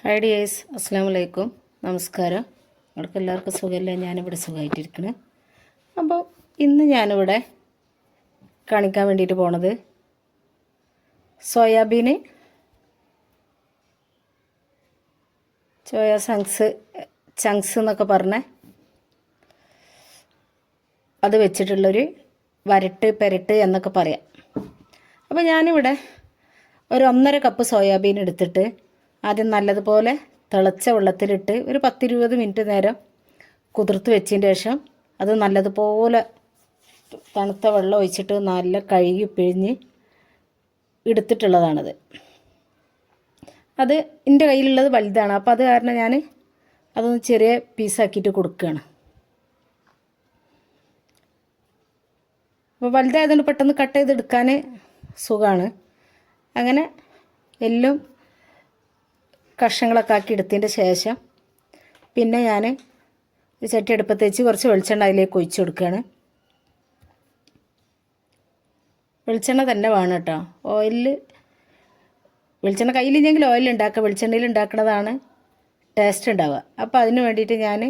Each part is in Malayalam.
ഹായ് ഡിയേഴ്സ്, അസ്സാം വലൈക്കും, നമസ്കാരം. നിങ്ങൾക്ക് എല്ലാവർക്കും സുഖമല്ലേ? ഞാനിവിടെ സുഖമായിട്ടിരിക്കണേ. അപ്പോൾ ഇന്ന് ഞാനിവിടെ കാണിക്കാൻ വേണ്ടിയിട്ട് പോണത് സോയാബീൻ ചങ്ക്സ് എന്നൊക്കെ പറഞ്ഞ് അത് വെച്ചിട്ടുള്ളൊരു പെരട്ട് എന്നൊക്കെ പറയാം. അപ്പോൾ ഞാനിവിടെ ഒരു 1.5 കപ്പ് സോയാബീൻ എടുത്തിട്ട് ആദ്യം നല്ലതുപോലെ തിളച്ച വെള്ളത്തിലിട്ട് ഒരു 10-20 മിനിറ്റ് നേരം കുതിർത്ത് വെച്ചതിന് ശേഷം അത് നല്ലതുപോലെ തണുത്ത വെള്ളം ഒഴിച്ചിട്ട് നല്ല കഴുകി പിഴിഞ്ഞ് എടുത്തിട്ടുള്ളതാണത്. അത് എൻ്റെ കയ്യിലുള്ളത് വലുതാണ്, അപ്പോൾ അത് കാരണം ഞാൻ അതൊന്ന് ചെറിയ പീസാക്കിയിട്ട് കൊടുക്കുകയാണ്. അപ്പോൾ വലുതായതുകൊണ്ട് പെട്ടെന്ന് കട്ട് ചെയ്തെടുക്കാൻ സുഖമാണ്. അങ്ങനെ എല്ലാം കഷ്ണങ്ങളൊക്കെ ആക്കി എടുത്തതിൻ്റെ ശേഷം പിന്നെ ഞാൻ ഒരു ചട്ടി അടുപ്പത്ത് വെച്ച് കുറച്ച് വെളിച്ചെണ്ണ അതിലേക്ക് ഒഴിച്ച് കൊടുക്കുകയാണ്. വെളിച്ചെണ്ണ തന്നെ വേണം കേട്ടോ. വെളിച്ചെണ്ണ കയ്യിലില്ലെങ്കിൽ ഓയിൽ ഉണ്ടാക്കുക, വെളിച്ചെണ്ണയിൽ ഉണ്ടാക്കുന്നതാണ് ടേസ്റ്റ് ഉണ്ടാവുക. അപ്പോൾ അതിന് വേണ്ടിയിട്ട് ഞാൻ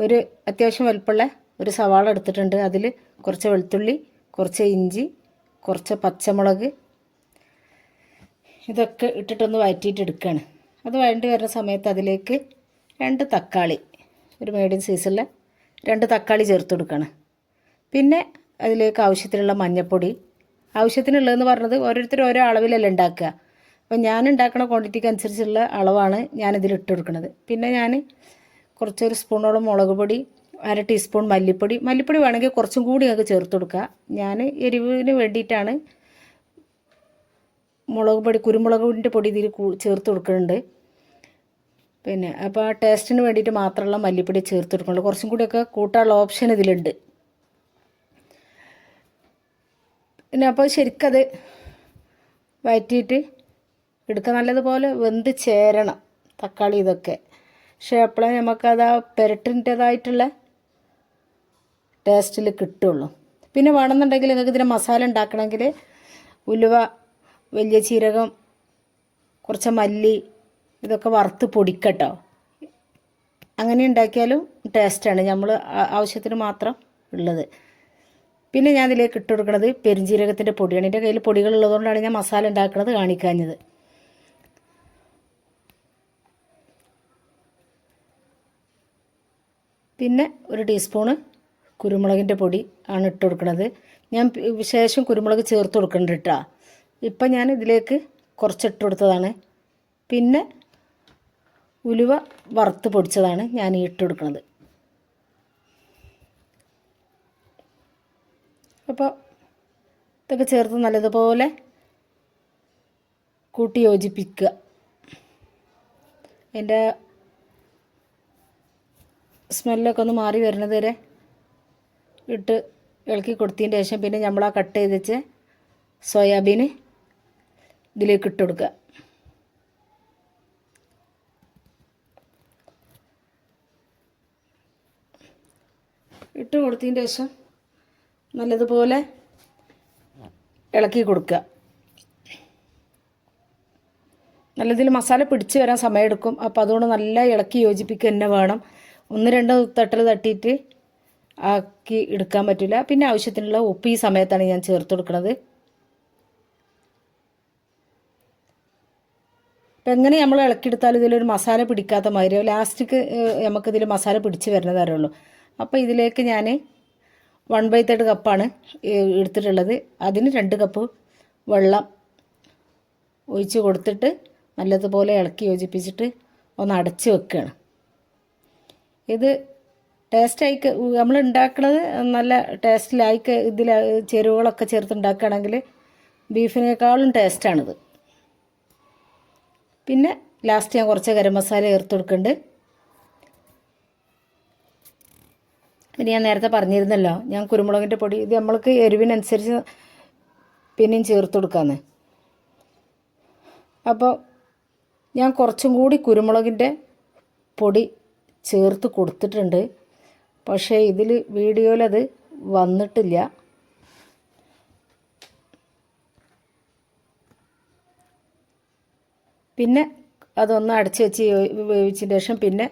ഒരു അത്യാവശ്യം വലുപ്പമുള്ള ഒരു സവാള എടുത്തിട്ടുണ്ട്. അതിൽ കുറച്ച് വെളുത്തുള്ളി, കുറച്ച് ഇഞ്ചി, കുറച്ച് പച്ചമുളക് ഇതൊക്കെ ഇട്ടിട്ടൊന്ന് വഴറ്റിയിട്ട് എടുക്കുകയാണ്. അത് വഴണ്ടി വരുന്ന സമയത്ത് അതിലേക്ക് 2 തക്കാളി, ഒരു മീഡിയം സൈസുള്ള 2 തക്കാളി ചേർത്ത് കൊടുക്കുകയാണ്. പിന്നെ അതിലേക്ക് ആവശ്യത്തിനുള്ള മഞ്ഞൾപ്പൊടി, ആവശ്യത്തിനുള്ളതെന്ന് പറഞ്ഞത് ഓരോരുത്തരും ഓരോ അളവിലല്ല ഉണ്ടാക്കുക. അപ്പോൾ ഞാൻ ഉണ്ടാക്കുന്ന ക്വാണ്ടിറ്റിക്ക് അനുസരിച്ചുള്ള അളവാണ് ഞാനിതിൽ ഇട്ട് കൊടുക്കുന്നത്. പിന്നെ ഞാൻ കുറച്ചൊരു സ്പൂണോളം മുളക് പൊടി, 1/2 ടീസ്പൂൺ മല്ലിപ്പൊടി വേണമെങ്കിൽ കുറച്ചും കൂടി ഞങ്ങൾക്ക് ചേർത്ത് കൊടുക്കുക. ഞാൻ എരിവിന് വേണ്ടിയിട്ടാണ് കുരുമുളകിൻ്റെ പൊടി ഇതിൽ ചേർത്ത് കൊടുക്കുന്നുണ്ട്. പിന്നെ അപ്പോൾ ആ ടേസ്റ്റിന് വേണ്ടിയിട്ട് മാത്രമുള്ള മല്ലിപ്പൊടി ചേർത്ത് കൊടുക്കുന്നുള്ളൂ. കുറച്ചും കൂടിയൊക്കെ കൂട്ടാനുള്ള ഓപ്ഷൻ ഇതിലുണ്ട്. പിന്നെ അപ്പോൾ ശരിക്കത് വഴറ്റിയിട്ട് എടുക്കുക. നല്ലതുപോലെ വെന്ത് ചേരണം തക്കാളി ഇതൊക്കെ. പക്ഷേ അപ്പോഴേ നമുക്കത് ആ പെരട്ടിൻ്റേതായിട്ടുള്ള ടേസ്റ്റിൽ കിട്ടുള്ളൂ. പിന്നെ വേണമെന്നുണ്ടെങ്കിൽ നിങ്ങൾക്ക് ഇതിന് മസാല ഉണ്ടാക്കണമെങ്കിൽ ഉലുവ, വലിയ ജീരകം, കുറച്ച് മല്ലി ഇതൊക്കെ വറുത്ത് പൊടിക്കട്ടോ. അങ്ങനെ ഉണ്ടാക്കിയാലും ടേസ്റ്റാണ്. നമ്മൾ ആവശ്യത്തിന് മാത്രം ഉള്ളത്. പിന്നെ ഞാൻ ഇതിലേക്ക് ഇട്ട് കൊടുക്കുന്നത് പെരുംജീരകത്തിൻ്റെ പൊടിയാണ്. എൻ്റെ കയ്യിൽ പൊടികളുള്ളതുകൊണ്ടാണ് ഞാൻ മസാല ഉണ്ടാക്കുന്നത് കാണിക്കാഞ്ഞത്. പിന്നെ 1 ടീസ്പൂണ് കുരുമുളകിൻ്റെ പൊടി ആണ് ഇട്ട് കൊടുക്കുന്നത്. ഞാൻ ശേഷം കുരുമുളക് ചേർത്ത് കൊടുക്കുന്നുണ്ട് കേട്ടോ. ഇപ്പം ഞാൻ ഇതിലേക്ക് കുറച്ചിട്ട് കൊടുത്തതാണ്. പിന്നെ ഉലുവ വറുത്ത് പൊടിച്ചതാണ് ഞാൻ ഇട്ട് കൊടുക്കുന്നത്. അപ്പോൾ ഇതൊക്കെ ചേർത്ത് നല്ലതുപോലെ കൂട്ടി യോജിപ്പിക്കുക. അതിൻ്റെ സ്മെല്ലൊക്കെ ഒന്ന് മാറി വരുന്നത് വരെ ഇട്ട് ഇളക്കി കൊടുത്തതിൻ്റെ ശേഷം പിന്നെ നമ്മൾ ആ കട്ട് ചെയ്ത് വെച്ച് സോയാബീൻ ഇതിലേക്ക് ഇട്ട് കൊടുക്കുക. ഇട്ട് കൊടുത്തതിൻ്റെ ശേഷം നല്ലതുപോലെ ഇളക്കി കൊടുക്കുക. നല്ലതിൽ മസാല പിടിച്ച് വരാൻ സമയമെടുക്കും. അപ്പോൾ അതുകൊണ്ട് നല്ല ഇളക്കി യോജിപ്പിക്കുക തന്നെ വേണം. 1-2 തട്ടൽ തട്ടിയിട്ട് ആക്കി എടുക്കാൻ പറ്റില്ല. പിന്നെ ആവശ്യത്തിനുള്ള ഉപ്പ് ഈ സമയത്താണ് ഞാൻ ചേർത്ത് കൊടുക്കുന്നത്. അപ്പം എങ്ങനെ നമ്മൾ ഇളക്കിയെടുത്താലും ഇതിലൊരു മസാല പിടിക്കാത്ത മാതിരി ലാസ്റ്റിക്ക് നമുക്കിതിൽ മസാല പിടിച്ച് വരുന്നത് അറിയുള്ളൂ. അപ്പോൾ ഇതിലേക്ക് ഞാൻ 1/3 കപ്പാണ് എടുത്തിട്ടുള്ളത്. അതിന് 2 കപ്പ് വെള്ളം ഒഴിച്ച് കൊടുത്തിട്ട് നല്ലതുപോലെ ഇളക്കി യോജിപ്പിച്ചിട്ട് ഒന്ന് അടച്ച് വെക്കുകയാണ്. ഇത് ടേസ്റ്റായി നമ്മൾ ഉണ്ടാക്കുന്നത് നല്ല ടേസ്റ്റിലായി ഇതിൽ ചേരുവകളൊക്കെ ചേർത്ത് ഉണ്ടാക്കുകയാണെങ്കിൽ ബീഫിനേക്കാളും ടേസ്റ്റാണിത്. പിന്നെ ലാസ്റ്റ് ഞാൻ കുറച്ച് ഗരം മസാല ചേർത്ത് കൊടുക്കുന്നുണ്ട്. പിന്നെ ഞാൻ നേരത്തെ പറഞ്ഞിരുന്നല്ലോ, ഞാൻ കുരുമുളകിൻ്റെ പൊടി ഇത് നമ്മൾക്ക് എരിവിനനുസരിച്ച് പിന്നെയും ചേർത്ത് കൊടുക്കാമെന്ന്. അപ്പോൾ ഞാൻ കുറച്ചും കൂടി കുരുമുളകിൻ്റെ പൊടി ചേർത്ത് കൊടുത്തിട്ടുണ്ട്. പക്ഷേ ഇതിൽ വീഡിയോയിലത് വന്നിട്ടില്ല. പിന്നെ അതൊന്ന് അടച്ച് വെച്ച് വേവിച്ചതിന് ശേഷം പിന്നെ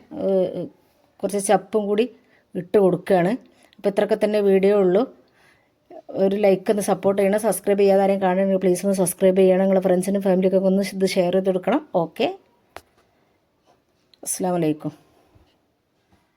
കുറച്ച് ചപ്പും കൂടി ഇട്ട് കൊടുക്കുകയാണ്. അപ്പോൾ ഇത്രയൊക്കെ തന്നെ വീഡിയോ ഉള്ളൂ. ഒരു ലൈക്ക് ഒന്ന് സപ്പോർട്ട് ചെയ്യണം. സബ്സ്ക്രൈബ് ചെയ്യാതെ ആരെയും കാണുകയാണെങ്കിൽ പ്ലീസ് ഒന്ന് സബ്സ്ക്രൈബ് ചെയ്യണം. നിങ്ങളുടെ ഫ്രണ്ട്സിനും ഫാമിലിക്കൊക്കെ ഒന്ന് ഇത് ഷെയർ ചെയ്ത് കൊടുക്കണം. ഓക്കെ, അസ്സലാമു അലൈക്കും.